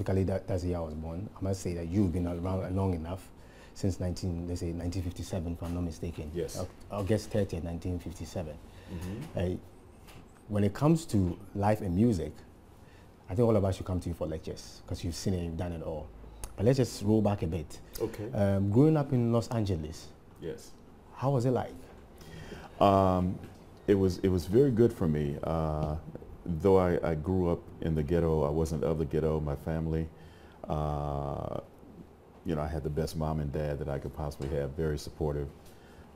practically that's the year I was born. I must say that you've been around long enough, since 1957, if I'm not mistaken. Yes. August 30th, 1957. Mm-hmm. When it comes to life and music, I think all of us should come to you for lectures because you've seen it, you've done it all. But let's just roll back a bit. Okay. Growing up in Los Angeles, Yes. how was it like? It was very good for me. Though I grew up in the ghetto, I wasn't of the ghetto. My family, you know, I had the best mom and dad that I could possibly have, very supportive.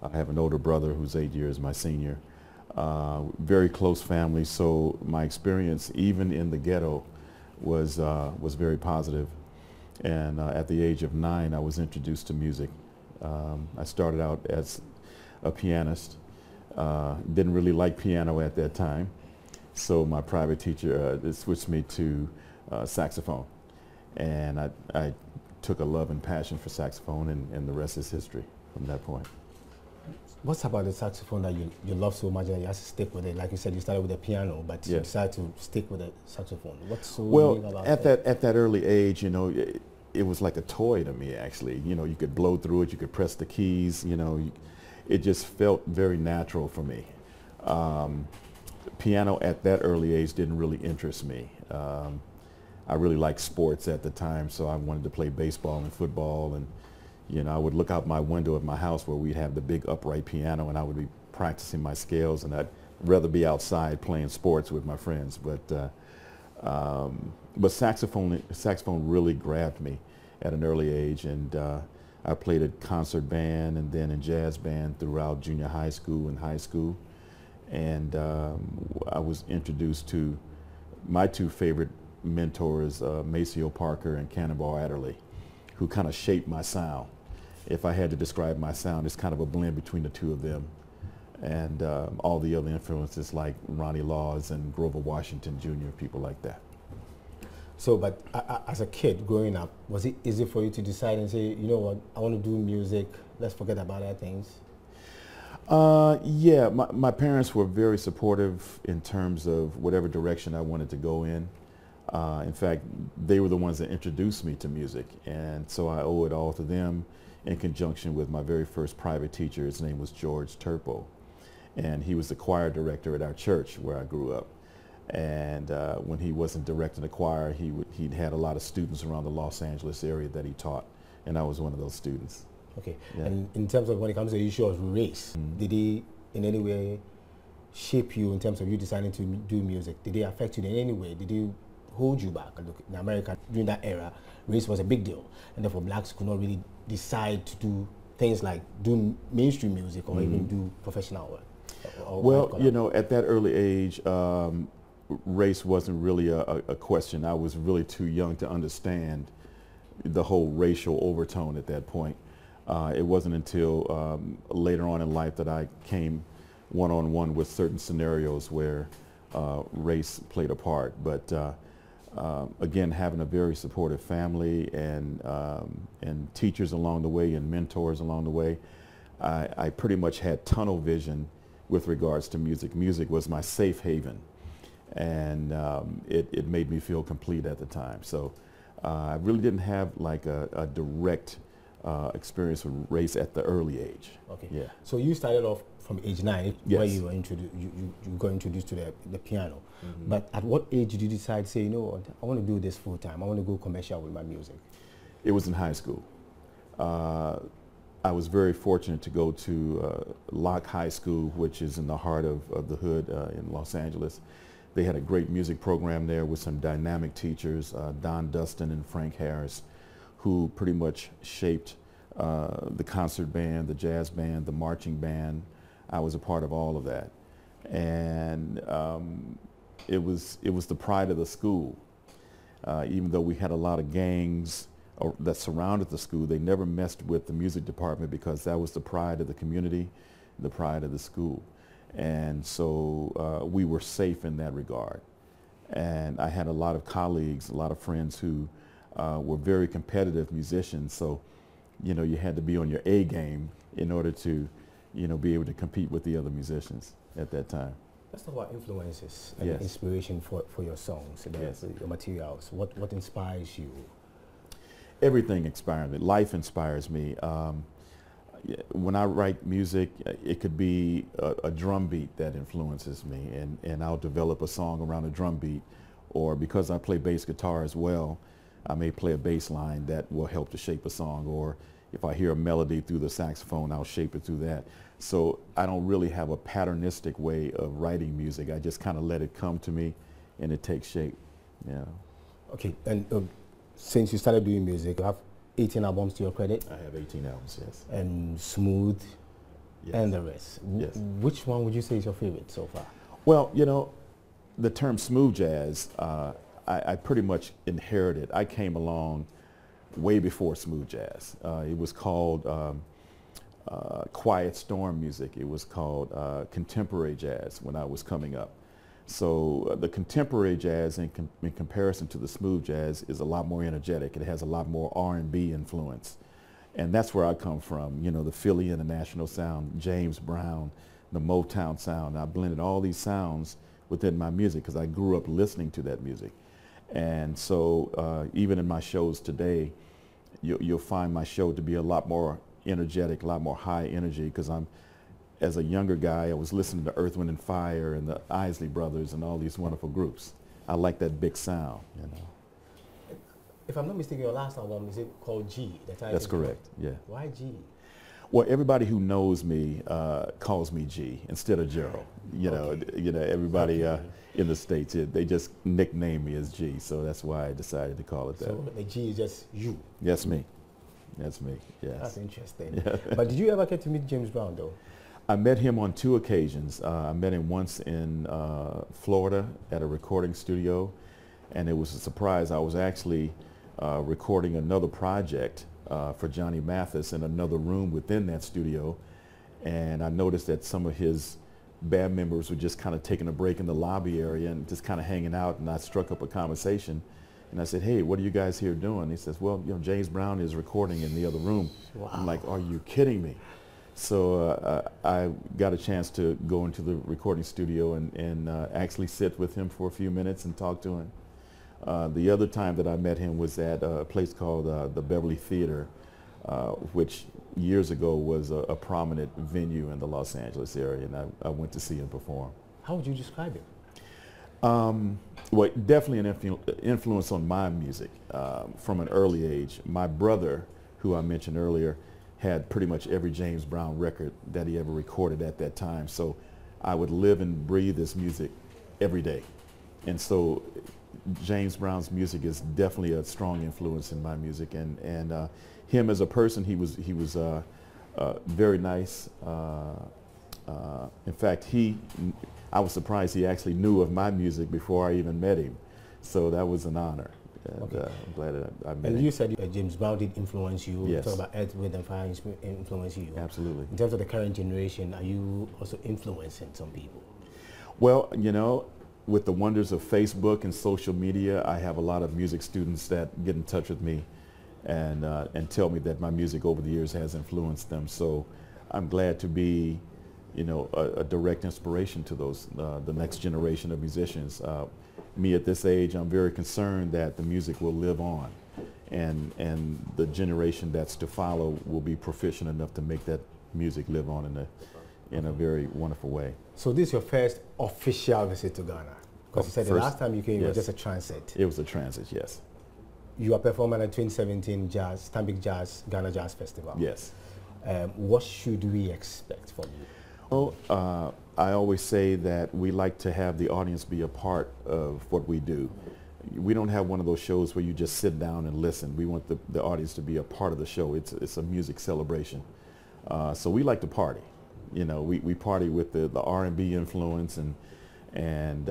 I have an older brother who's 8 years my senior. Very close family, so my experience, even in the ghetto, was very positive. And at the age of 9, I was introduced to music. I started out as a pianist. Didn't really like piano at that time, so my private teacher switched me to saxophone. And I took a love and passion for saxophone, and the rest is history from that point. What's about the saxophone that you love so much that you have to stick with it? Like you said, you started with the piano, but you decided to stick with the saxophone. What's so unique about it? Well, at that early age, you know, it was like a toy to me, actually. You know, you could blow through it, you could press the keys, you know. It just felt very natural for me. Piano at that early age didn't really interest me. I really liked sports at the time, so I wanted to play baseball and football, and you know, I would look out my window of my house where we'd have the big upright piano, and I would be practicing my scales, and I'd rather be outside playing sports with my friends. But saxophone really grabbed me at an early age, and I played at concert band and then in jazz band throughout junior high school and high school. And I was introduced to my two favorite mentors, Maceo Parker and Cannonball Adderley, who kind of shaped my sound. If I had to describe my sound, it's kind of a blend between the two of them. And all the other influences like Ronnie Laws and Grover Washington Jr., people like that. So, but as a kid growing up, was it easy for you to decide and say, you know what, I want to do music, let's forget about other things? Yeah, my parents were very supportive in terms of whatever direction I wanted to go in. In fact, they were the ones that introduced me to music, and so I owe it all to them in conjunction with my very first private teacher. His name was George Turpo, and he was the choir director at our church where I grew up. And when he wasn't directing the choir, he'd had a lot of students around the Los Angeles area that he taught, and I was one of those students. Okay, yeah. And in terms of when it comes to the issue of race, did he in any way shape you in terms of you deciding to do music? Did they affect you in any way? Did he hold you back? Look, in America during that era, race was a big deal, and therefore blacks could not really decide to do things like do mainstream music or even do professional work. Well, you know, at that early age, race wasn't really a question. I was really too young to understand the whole racial overtone at that point. It wasn't until later on in life that I came one-on-one with certain scenarios where race played a part. But again, having a very supportive family and teachers along the way and mentors along the way, I pretty much had tunnel vision with regards to music. Music was my safe haven, and it made me feel complete at the time. So I really didn't have like a direct experience with race at the early age. Okay. Yeah. So you started off from age 9, yes. where you were introduced. You got introduced to the piano. But at what age did you decide, say, you know what, I want to do this full time. I want to go commercial with my music? It was in high school. I was very fortunate to go to Locke High School, which is in the heart of the hood in Los Angeles. They had a great music program there with some dynamic teachers, Don Dustin and Frank Harris, who pretty much shaped the concert band, the jazz band, the marching band. I was a part of all of that. And it was the pride of the school. Even though we had a lot of gangs that surrounded the school, they never messed with the music department because that was the pride of the community, the pride of the school. And so we were safe in that regard. And I had a lot of colleagues, a lot of friends who were very competitive musicians. So, you know, you had to be on your A game in order to, you know, be able to compete with the other musicians at that time. Let's talk about influences and Yes. inspiration for your songs, Yes. your materials. What inspires you? Everything inspires me. Life inspires me. When I write music, it could be a drum beat that influences me, and I'll develop a song around a drum beat, or because I play bass guitar as well, I may play a bass line that will help to shape a song, or if I hear a melody through the saxophone, I'll shape it through that. So I don't really have a patternistic way of writing music. I just kind of let it come to me, and it takes shape. Yeah. Okay, and since you started doing music, you have 18 albums to your credit? I have 18 albums, yes. And Smooth, Yes. and the rest. Yes. Which one would you say is your favorite so far? Well, you know, the term smooth jazz, I pretty much inherited. I came along way before smooth jazz. It was called quiet storm music. It was called contemporary jazz when I was coming up. So the contemporary jazz in comparison to the smooth jazz is a lot more energetic. It has a lot more R&B influence. And that's where I come from, you know, the Philly International sound, James Brown, the Motown sound. I blended all these sounds within my music because I grew up listening to that music. And so even in my shows today, you'll find my show to be a lot more energetic, a lot more high energy, because as a younger guy, I was listening to Earth, Wind and Fire and the Isley Brothers and all these wonderful groups. I like that big sound, you know. If I'm not mistaken, your last album, is it called G? That's correct, yeah. Why G? Well, everybody who knows me calls me G instead of Gerald. You know, everybody in the States, they just nickname me as G, so that's why I decided to call it that. So the G is just you? That's me. That's me, yes. That's interesting. Yeah. But did you ever get to meet James Brown, though? I met him on 2 occasions. I met him once in Florida at a recording studio, and it was a surprise. I was actually recording another project for Johnny Mathis in another room within that studio, and I noticed that some of his band members were just kind of taking a break in the lobby area and just kind of hanging out, and I struck up a conversation, and I said, "Hey, what are you guys here doing?" He says, "Well, you know, James Brown is recording in the other room." Wow. I'm like, "Are you kidding me?" So I got a chance to go into the recording studio and actually sit with him for a few minutes and talk to him. The other time that I met him was at a place called the Beverly Theater, which years ago was a prominent venue in the Los Angeles area, and I went to see him perform. How would you describe it? Well, definitely an influence on my music from an early age. My brother, who I mentioned earlier, had pretty much every James Brown record that he ever recorded at that time. So I would live and breathe this music every day. And so James Brown's music is definitely a strong influence in my music. And him as a person, he was very nice. In fact, I was surprised he actually knew of my music before I even met him. So that was an honor. And Okay. I'm glad that I met And him. you said James Brown did influence you. Yes. You talk about Earth, Wind and Fire influence you. Absolutely. In terms of the current generation, are you also influencing some people? Well, you know, with the wonders of Facebook and social media, I have a lot of music students that get in touch with me and tell me that my music over the years has influenced them. So I'm glad to be, you know, a direct inspiration to those, the next generation of musicians. Me at this age, I'm very concerned that the music will live on, and the generation that's to follow will be proficient enough to make that music live on in a very wonderful way. So this is your first official visit to Ghana? Because you said the last time you came, it was Yes. just a transit. It was a transit, yes. You are performing at the 2017 Stanbic Ghana Jazz Festival. Yes. What should we expect from you? Well, I always say that we like to have the audience be a part of what we do. We don't have one of those shows where you just sit down and listen. We want the audience to be a part of the show. It's a music celebration. So we like to party. You know, we party with the R&B influence, and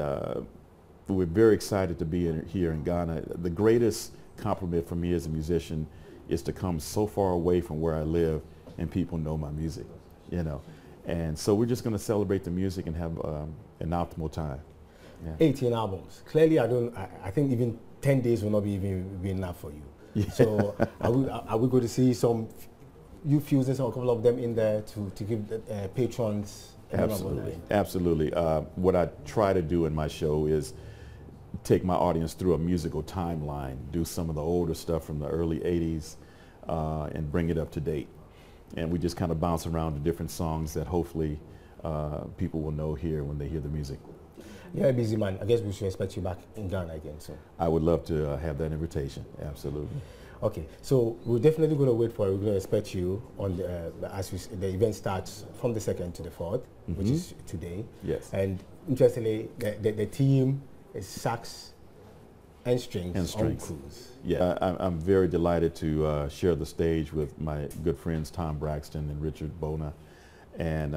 we're very excited to be here in Ghana. The greatest compliment for me as a musician is to come so far away from where I live and people know my music, you know. And so we're just going to celebrate the music and have an optimal time. Yeah. 18 albums. Clearly, I think even 10 days will not be enough for you. Yeah. So are we going to see you fusing a couple of them in there to give patrons a memorable Absolutely, night. absolutely. What I try to do in my show is take my audience through a musical timeline, do some of the older stuff from the early 80s and bring it up to date. And we just kind of bounce around to different songs that hopefully people will know here when they hear the music. You're a busy man. I guess we should expect you back in Ghana again soon. I would love to have that invitation, absolutely. Okay, so we're definitely going to wait for it. We're going to expect you on the event starts from the 2nd to the 4th, which is today. Yes. And interestingly, the theme is sax and strings on cruise. Yeah, I'm very delighted to share the stage with my good friends Tom Braxton and Richard Bona. And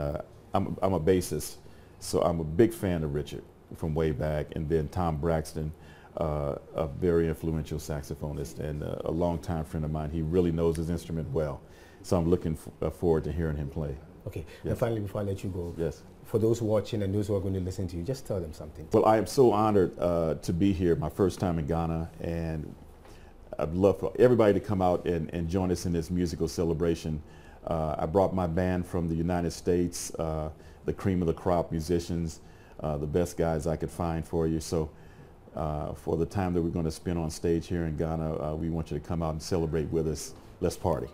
I'm a bassist, so I'm a big fan of Richard from way back. And then Tom Braxton, a very influential saxophonist and a longtime friend of mine. He really knows his instrument well. So I'm looking forward to hearing him play. Okay, yes. And finally, before I let you go, yes. For those watching and those who are going to listen to you, just tell them something. Well, I am so honored to be here, my first time in Ghana, and I'd love for everybody to come out and join us in this musical celebration. I brought my band from the United States, the cream of the crop musicians, the best guys I could find for you. So for the time that we're going to spend on stage here in Ghana, we want you to come out and celebrate with us. Let's party.